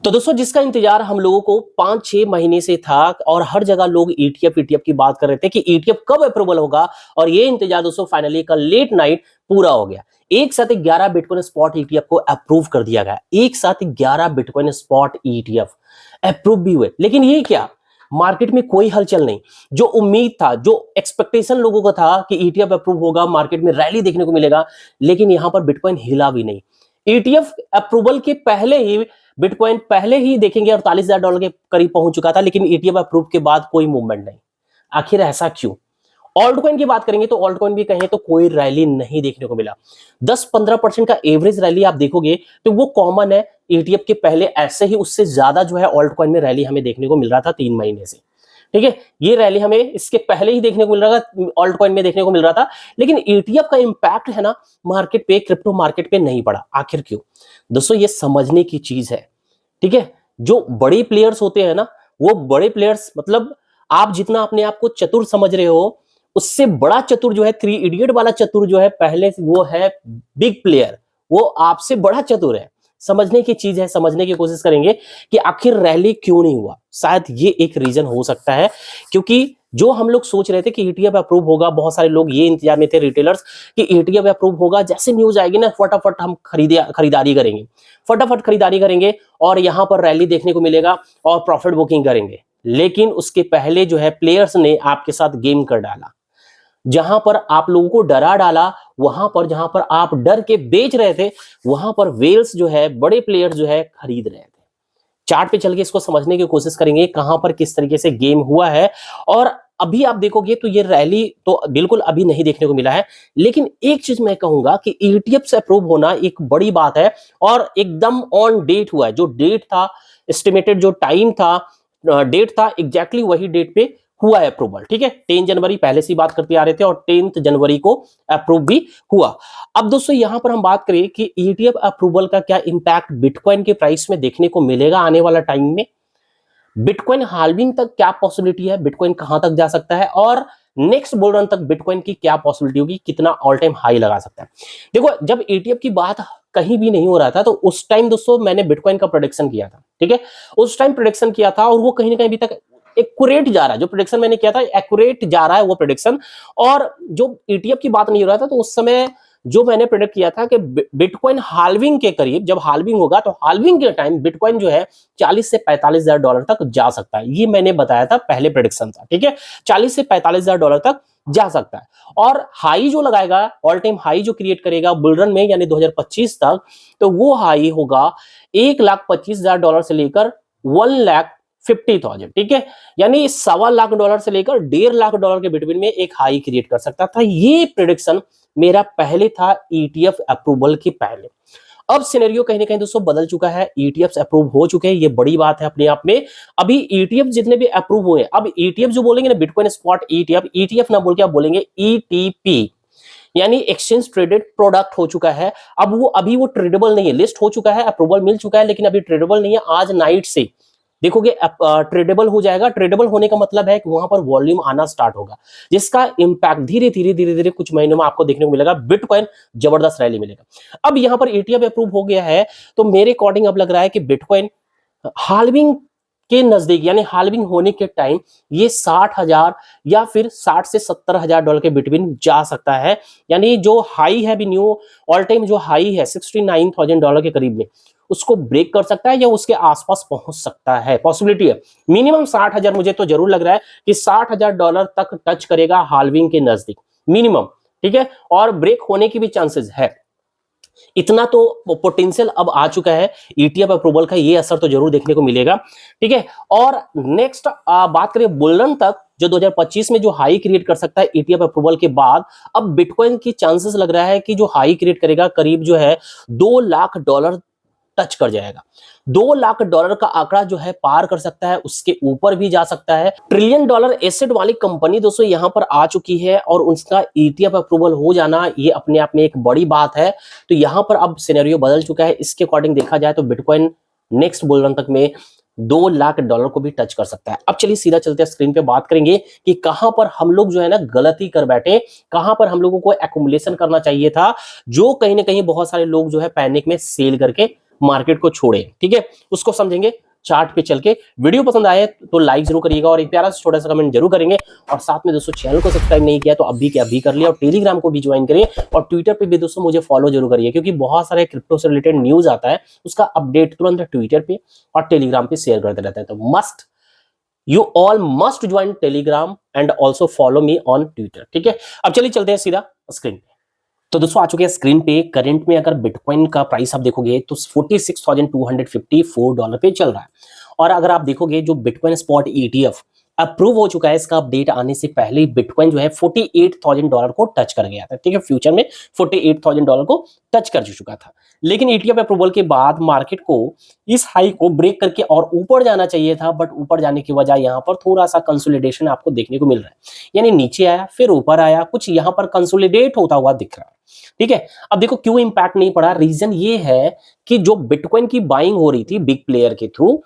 तो दोस्तों जिसका इंतजार हम लोगों को 5-6 महीने से था और हर जगह लोग ईटीएफ की बात कर रहे थे कि ईटीएफ कब अप्रूवल होगा, और ये इंतजार दोस्तों फाइनली कल लेट नाइट पूरा हो गया। एक साथ 11 बिटकॉइन स्पॉट ईटीएफ को अप्रूव कर दिया गया। एक साथ 11 बिटकॉइन स्पॉट ईटीएफ अप्रूव भी हुए। लेकिन ये क्या, मार्केट में कोई हलचल नहीं। जो उम्मीद था, जो एक्सपेक्टेशन लोगों का था कि ईटीएफ अप्रूव होगा, मार्केट में रैली देखने को मिलेगा, लेकिन यहां पर बिटकॉइन हिला भी नहीं। ईटीएफ अप्रूवल के पहले ही बिटकॉइन देखेंगे $48,000 के करीब पहुंच चुका था, लेकिन ईटीएफ अप्रूव के बाद कोई मूवमेंट नहीं। आखिर ऐसा क्यों? ऑल्ट कॉइन की बात करेंगे तो ऑल्ट कॉइन भी कहें तो कोई रैली नहीं देखने को मिला। 10-15% का एवरेज रैली आप देखोगे तो वो कॉमन है। ईटीएफ के पहले ऐसे ही उससे ज्यादा जो है ऑल्ट कॉइन में रैली हमें देखने को मिल रहा था 3 महीने से। ठीक है, ये रैली हमें इसके पहले ही देखने को मिल रहा था, ऑल्ट कॉइन में देखने को मिल रहा था। लेकिन ईटीएफ का इंपैक्ट है ना मार्केट पे, क्रिप्टो मार्केट पे नहीं पड़ा। आखिर क्यों? दोस्तों ये समझने की चीज है। ठीक है, जो बड़े प्लेयर्स होते हैं ना, वो बड़े प्लेयर्स मतलब आप जितना अपने आप को चतुर समझ रहे हो, उससे बड़ा चतुर जो है, 3 इडियट वाला चतुर जो है पहले वो है बिग प्लेयर। वो आपसे बड़ा चतुर है। समझने की चीज है, समझने की कोशिश करेंगे कि आखिर रैली क्यों नहीं हुआ। शायद ये एक रीजन हो सकता है, क्योंकि जो हम लोग सोच रहे थे कि ईटीएफ अप्रूव होगा, बहुत सारे लोग ये इंतजार में थे रिटेलर्स कि ईटीएफ अप्रूव होगा, जैसे न्यूज आएगी ना फटाफट हम खरीदारी करेंगे, फटाफट खरीदारी करेंगे और यहां पर रैली देखने को मिलेगा और प्रॉफिट बुकिंग करेंगे। लेकिन उसके पहले जो है प्लेयर्स ने आपके साथ गेम कर डाला। जहां पर आप लोगों को डरा डाला, वहां पर जहां पर आप डर के बेच रहे थे, वहां पर वेल्स जो है, बड़े प्लेयर्स जो है खरीद रहे थे। चार्ट पे चल के इसको समझने की कोशिश करेंगे कहां पर किस तरीके से गेम हुआ है। और अभी आप देखोगे तो ये रैली तो बिल्कुल अभी नहीं देखने को मिला है। लेकिन एक चीज मैं कहूंगा कि ईटीएफ से अप्रूव होना एक बड़ी बात है और एकदम ऑन डेट हुआ है। जो डेट था, एस्टिमेटेड जो टाइम था, डेट था, एग्जैक्टली वही डेट पे हुआ है अप्रूवल। ठीक है, 10 जनवरी पहले से बात करते आ रहे थे और 10 जनवरी को अप्रूव भी हुआ। अब दोस्तों यहां पर हम बात करें कि ईटीएफ अप्रूवल का क्या इंपैक्ट बिटकॉइन के प्राइस में देखने को मिलेगा आने वाला टाइम में। बिटकॉइन हाल्विंग तक क्या पॉसिबिलिटी है, बिटकॉइन कहां तक जा सकता है, और नेक्स्ट बुल रन तक बिटकॉइन की क्या पॉसिबिलिटी होगी, कितना ऑल टाइम हाई लगा सकता है। देखो, जब ईटीएफ की बात कहीं भी नहीं हो रहा था तो उस टाइम दोस्तों मैंने बिटकॉइन का प्रोडिक्शन किया था। ठीक है, उस टाइम प्रोडिक्शन किया था और वो कहीं ना कहीं अभी तक एक्यूरेट जा रहा है। जो प्रेडिक्शन मैंने किया था एक्यूरेट जा रहा है वो प्रेडिक्शन। और जो ईटीएफ की बात नहीं हो रहा था तो उस समय जो मैंने प्रेडिक्ट किया था कि बिटकॉइन हाल्विंग के करीब, जब हाल्विंग होगा तो हाल्विंग के टाइम बिटकॉइन जो है 40 से $45,000 तक जा सकता है। ये मैंने बताया था, पहले प्रेडिक्शन था। ठीक है, 40 से $45,000 तक जा सकता है। और हाई जो लगाएगा, ऑल टाइम हाई जो क्रिएट करेगा बुलरन में यानी 2025 तक, तो वो हाई होगा $1,25,000 से लेकर 1,50,000। ठीक है, यानी $1.25 से लेकर $1.5 के बिटवीन में एक हाई क्रिएट कर सकता था। ये प्रेडिक्शन मेरा पहले था ईटीएफ अप्रूवल के पहले। अब सिनेरियो कहीं ना कहीं दोस्तों बदल चुका है, ईटीएफ अप्रूव हो चुके हैं, ये बड़ी बात है अपने आप में। अभी ईटीएफ जितने भी अप्रूव हुए, अब ईटीएफ जो बोलेंगे ना, बिटकॉइन स्पॉट ईटीएफ, ईटीएफ ना बोल के आप बोलेंगे ईटीपी, यानी एक्सचेंज ट्रेडेड प्रोडक्ट हो चुका है। अब वो अभी वो ट्रेडेबल नहीं है, लिस्ट हो चुका है, अप्रूवल मिल चुका है, लेकिन अभी ट्रेडेबल नहीं है। आज नाइट से देखोगे ट्रेडेबल हो जाएगा। ट्रेडेबल होने का मतलब है कि वहां पर वॉल्यूम आना स्टार्ट होगा, जिसका इंपैक्ट धीरे धीरे कुछ महीनों में आपको देखने को मिलेगा। बिटकॉइन जबरदस्त रैली मिलेगा। अब यहां पर ईटीएफ अप्रूव हो गया है तो मेरे अकॉर्डिंग अब लग रहा है कि बिटकॉइन हाल्विंग के नजदीक, यानी हाल्विंग होने के टाइम ये 60,000 या फिर 60 से $70,000 के बिटवीन जा सकता है। यानी जो हाई है अभी न्यू ऑल टाइम जो हाई है $69,000 के करीब में, उसको ब्रेक कर सकता है या उसके आसपास पहुंच सकता है, पॉसिबिलिटी है। मिनिमम 60,000 मुझे तो जरूर लग रहा है कि $60,000 तक टच करेगा हाल्विंग के नजदीक मिनिमम। ठीक है, और ब्रेक होने की भी चांसेस है। इतना तो पोटेंशियल अब आ चुका है, ईटीएफ अप्रूवल का ये असर तो जरूर देखने को मिलेगा। ठीक है, और नेक्स्ट बात करें बुलरन तक, जो 2025 में जो हाई क्रिएट कर सकता है ईटीएफ अप्रूवल के बाद, अब बिटकॉइन की चांसेस लग रहा है कि जो हाई क्रिएट करेगा करीब जो है $2,00,000 टच कर जाएगा। $2,00,000 का आंकड़ा जो है पार कर सकता है, उसके ऊपर भी जा सकता है। $1 ट्रिलियन एसेट वाली कंपनी दोस्तों यहां पर आ चुकी है और उसका ईटीएफ अप्रूवल हो जाना ये अपने आप में एक बड़ी बात है। तो यहां पर अब सिनेरियो बदल चुका है। इसके अकॉर्डिंग देखा जाए तो बिटकॉइन नेक्स्ट बुल रन तक में $2,00,000 को भी टच कर सकता है। अब चलिए सीधा चलते हैं, स्क्रीन पे बात करेंगे कि कहां पर हम लोग जो है ना गलती कर बैठे, कहां पर हम लोगों को एक्युमुलेशन करना चाहिए था, जो कहीं ना कहीं बहुत सारे लोग जो है पैनिक में सेल करके मार्केट को छोड़े, ठीक है, उसको समझेंगे चार्ट पे चल के। वीडियो पसंद आए तो लाइक जरूर करिएगा और एक प्यारा सा छोटा सा कमेंट जरूर करेंगे। और साथ में दोस्तों चैनल को सब्सक्राइब नहीं किया तो अभी के अभी कर लिया, और टेलीग्राम को भी ज्वाइन करिए, और ट्विटर पे भी दोस्तों मुझे फॉलो जरूर करिए, क्योंकि बहुत सारे क्रिप्टो से रिलेटेड न्यूज आता है, उसका अपडेट तुरंत ट्विटर पे और टेलीग्राम पे शेयर करते रहते हैं। तो you all must join Telegram and also follow me on Twitter, ठीक है। अब चलिए चलते हैं सीधा स्क्रीन पे। तो दोस्तों आ चुके हैं स्क्रीन पे। करंट में अगर बिटकॉइन का प्राइस आप देखोगे तो $46,254 पे चल रहा है। और अगर आप देखोगे जो बिटकॉइन स्पॉट ETF अप्रूव हो चुका है, इसका अपडेट आने से पहले ही बिटकॉइन जो है $48,000 को टच कर गया था, ठीक है। फ्यूचर में $48,000 को टच कर चुका था, लेकिन ETF अप्रूवल के बाद मार्केट को इस हाई को ब्रेक करके और ऊपर जाना चाहिए था, बट ऊपर जाने की वजह यहाँ पर थोड़ा सा कंसोलिडेशन आपको देखने को मिल रहा है, यानी नीचे आया फिर ऊपर आया, कुछ यहाँ पर कंसोलिडेट होता हुआ दिख रहा है, ठीक है। अब देखो क्यों इंपैक्ट नहीं पड़ा, रीजन ये है कि जो बिटकॉइन की बाइंग हो रही थी बिग प्लेयर के थ्रू,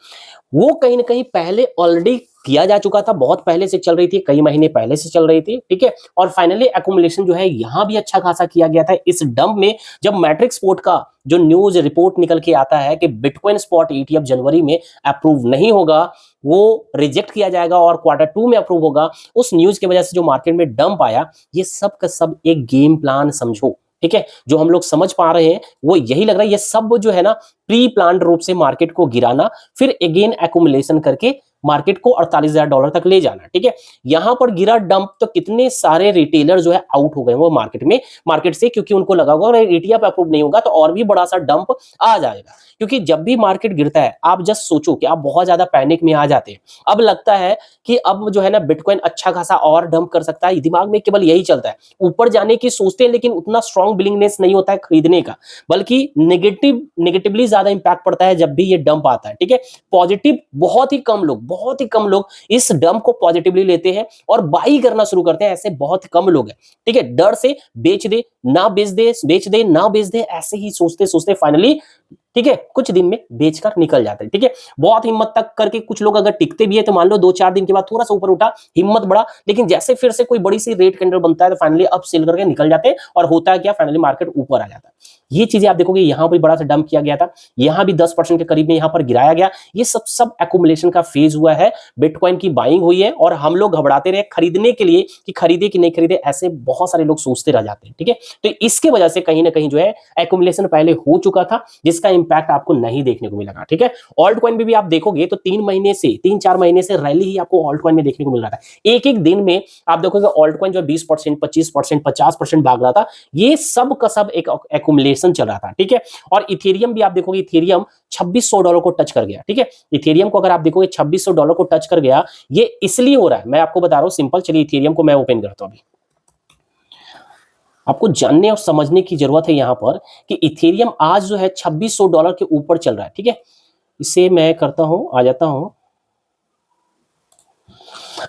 वो कहीं ना कहीं पहले ऑलरेडी किया जा चुका था, बहुत पहले से चल रही थी, कई महीने पहले से चल रही थी, ठीक है। और फाइनली एक्यूमुलेशन जो है यहां भी अच्छा खासा किया गया था इस डंप में। जब मैट्रिक्स स्पॉट का जो न्यूज रिपोर्ट निकल के आता है कि बिटकॉइन स्पॉट ETF जनवरी में अप्रूव नहीं होगा, वो रिजेक्ट किया जाएगा और Q2 में अप्रूव होगा, उस न्यूज की वजह से जो मार्केट में डंप आया, ये सब का सब एक गेम प्लान समझो, ठीक है। जो हम लोग समझ पा रहे हैं वो यही लग रहा है, ये सब जो है ना प्री प्लान्ड रूप से मार्केट को गिराना, फिर अगेन एक्यूमुलेशन करके मार्केट को $48,000 तक ले जाना, ठीक है। यहां पर गिरा डंप तो कितने सारे रिटेलर जो है आउट हो गए वो मार्केट से, क्योंकि उनको लगा होगा ETF अप्रूव नहीं होगा तो और भी बड़ा सा डंप आ जाएगा। क्योंकि जब भी मार्केट गिरता है, आप जस्ट सोचो कि आप बहुत ज्यादा पैनिक में आ जाते हैं, अब लगता है कि अब जो है ना बिटकॉइन अच्छा खासा और डंप कर सकता है, दिमाग में केवल यही चलता है, ऊपर जाने की सोचते हैं, लेकिन उतना स्ट्रॉन्ग बिलिंगनेस नहीं होता है खरीदने का, बल्कि नेगेटिवली ज्यादा इंपैक्ट पड़ता है जब भी ये डंप आता है, ठीक है। पॉजिटिव बहुत ही कम लोग इस डंप को पॉजिटिवली लेते हैं और बाई करना शुरू करते हैं, ऐसे बहुत कम लोग हैं, ठीक है। डर से बेच दे ना बेच दे ऐसे ही सोचते सोचते फाइनली, ठीक है, कुछ दिन में बेचकर निकल जाते हैं, ठीक है। बहुत हिम्मत तक करके कुछ लोग अगर टिकते भी है तो मान लो 2-4 दिन के बाद थोड़ा सा ऊपर उठा, हिम्मत बढ़ा, लेकिन जैसे फिर से कोई बड़ी सी रेड कैंडल बनता है तो फाइनली अप सेल करके निकल जाते हैं, और होता है क्या, फाइनली मार्केट ऊपर आ जाता है। ये चीजें आप देखोगे, यहां पर बड़ा सा डंप किया गया था, यहां भी 10% के करीब में यहां पर गिराया गया। ये सब एक्यूमुलेशन का फेज हुआ है, बिटकॉइन की बाइंग हुई है, और हम लोग घबराते रहे खरीदने के लिए कि खरीदे कि नहीं खरीदे, ऐसे बहुत सारे लोग सोचते रह जाते हैं, ठीक है। तो इसके वजह से कहीं ना कहीं जो है एक्यूमुलेशन पहले हो चुका था, जिसका इंपैक्ट आपको नहीं देखने को मिलेगा, ठीक है। ऑल्ट कॉइन में भी आप देखोगे तो 3-4 महीने से रैली ही आपको ऑल्ट कॉइन में देखने को मिल रहा था। एक दिन में आप देखोगे ऑल्ट कॉइन जो 20%, 25%, 50% भाग रहा था, ये सब का सब एक एक्यूमुलेशन चल रहा था, ठीक है। और इथेरियम भी आप देखोगे, इथेरियम $2,600 को टच कर गया, ठीक है। इथेरियम को अगर आप देखोगे $2,600 को टच कर गया, ये इसलिए हो रहा है, मैं आपको बता रहा हूं सिंपल। चलिए इथेरियम को मैं ओपन करता हूं, अभी आपको जानने और समझने की जरूरत है यहां पर कि इथेरियम आज जो है $2,600 के ऊपर चल रहा है, ठीक है। इसे मैं करता हूं, आ जाता हूं,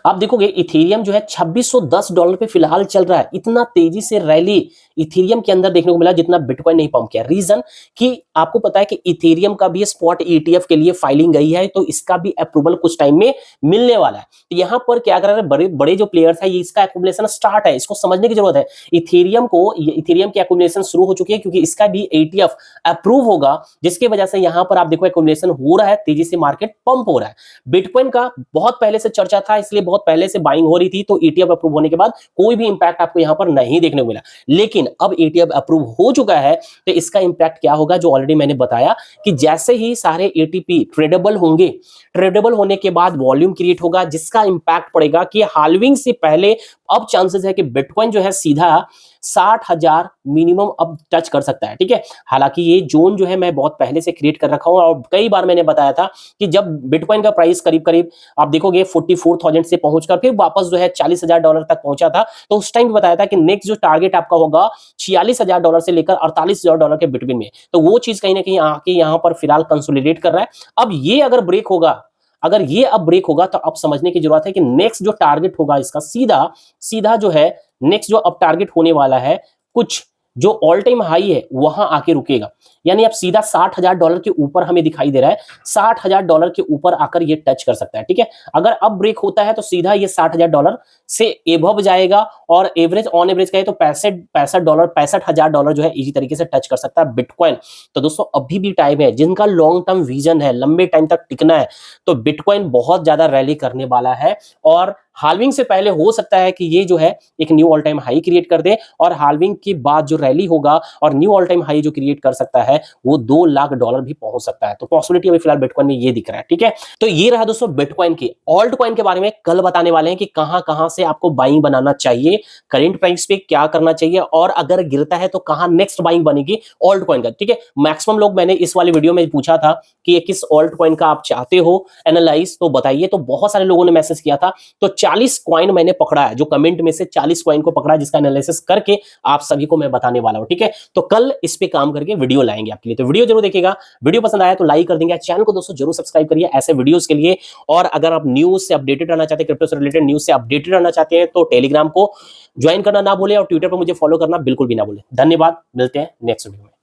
आप देखोगे इथेरियम जो है $2,610 पे फिलहाल चल रहा है। इतना तेजी से रैली इथेरियम के अंदर देखने को मिला जितना बिटकॉइन नहीं पंप किया। रीजन कि आपको पता है कि इथेरियम का भी स्पॉट ETF के लिए फाइलिंग गई है, तो इसका भी अप्रूवल कुछ टाइम में मिलने वाला है। तो यहां पर क्या कर रहे हैं बड़े बड़े जो प्लेयर्स है, ये इसका एक्यूमुलेशन स्टार्ट है, इसको समझने की जरूरत है। इथेरियम की एक्यूमुलेशन शुरू हो चुकी है, क्योंकि इसका भी ETF अप्रूव होगा, जिसकी वजह से यहां पर आप देखो एक्यूमुलेशन हो रहा है, तेजी से मार्केट पंप हो रहा है। बिटकॉइन का बहुत पहले से चर्चा था, इसलिए बहुत पहले से बाइंग हो रही थी, तो ETF अप्रूव होने के बाद कोई भी इंपैक्ट आपको यहां पर नहीं देखने को मिला। लेकिन अब ETF अप्रूव हो चुका है, तो इसका इंपैक्ट क्या होगा, जो ऑलरेडी मैंने बताया कि जैसे ही सारे ATP ट्रेडेबल होंगे, ट्रेडेबल होने के बाद वॉल्यूम क्रिएट होगा, जिसका इंपैक्ट पड़ेगा कि हाल्विंग से पहले अब चांसेस है कि बिटकॉइन जो है सीधा 60,000 मिनिमम अब टच कर सकता है, ठीक है। हालांकि ये जोन जो है मैं बहुत पहले से क्रिएट कर रखा हूं, और कई बार मैंने बताया था कि जब बिटकॉइन का प्राइस करीब आप देखोगे 44,000 से पहुंचकर फिर वापस जो है $40,000 तक पहुंचा था, तो उस टाइम भी बताया था कि नेक्स्ट जो टारगेट आपका होगा $46,000 से लेकर $48,000 के बिटवीन में। तो वो चीज कहीं ना कहीं आके यहां पर फिलहाल कंसोलिडेट कर रहा है। अब ये अगर ब्रेक होगा, अगर ये अब ब्रेक होगा, तो अब समझने की जरूरत है कि नेक्स्ट जो टारगेट होगा इसका सीधा जो है नेक्स्ट जो अब टारगेट होने वाला है कुछ जो ऑल टाइम हाई है वहां आके रुकेगा, यानी अब सीधा $60,000 के ऊपर हमें दिखाई दे रहा है, $60,000 के ऊपर आकर ये टच कर सकता है। ठीक है, अगर अब ब्रेक होता है तो सीधा ये $60,000 से एबव जाएगा और एवरेज ऑन एवरेज कहे तो $65,000 जो है इजी तरीके से टच कर सकता है बिटकॉइन। तो दोस्तों अभी भी टाइम है, जिनका लॉन्ग टर्म विजन है, लंबे टाइम तक टिकना है, तो बिटकॉइन बहुत ज्यादा रैली करने वाला है और हाल्विंग से पहले हो सकता है कि ये जो है एक knew all time high create कर दे और हाल्विंग के बाद जो रैली होगा और न्यू ऑल टाइम हाई जो क्रिएट कर सकता है वो $2 लाख भी पहुंच सकता है। तो पॉसिबिलिटी अभी फिलहाल बिटकॉइन में ये दिख रहा है। ठीक है, तो ये रहा दोस्तों बिटकॉइन की। ऑल्ट कॉइन के बारे में कल बताने वाले हैं कि कहां से आपको बाइंग बनाना चाहिए, करंट प्राइस पे क्या करना चाहिए और अगर गिरता है तो कहां नेक्स्ट बाइंग बनेगी ऑल्ट कॉइन का। ठीक है, मैक्सिमम लोग, मैंने इस वाली वीडियो में पूछा था कि किस ऑल्ट कॉइन का आप चाहते हो एनालाइज, तो बताइए। तो बहुत सारे लोगों ने मैसेज किया था, तो 40 कॉइन मैंने पकड़ा है, जो कमेंट में से 40 कॉइन को पकड़ा जिसका एनालिसिस करके आप सभी को मैं बताने वाला हूं। ठीक है, तो कल इस पे काम करके वीडियो लाएंगे आपके लिए, तो वीडियो जरूर देखिएगा। वीडियो पसंद आया तो लाइक कर देंगे, चैनल को दोस्तों जरूर सब्सक्राइब करिए ऐसे वीडियोस के लिए। और अगर आप न्यूज से अपडेटेड रहना चाहते हैं, क्रिप्टो से रिलेटेड न्यूज से अपडेटेड रहना चाहते हैं, तो टेलीग्राम को ज्वाइन करना ना भूलें और ट्विटर पर मुझे फॉलो करना बिल्कुल भी ना भूलें। धन्यवाद, मिलते हैं नेक्स्ट वीडियो में।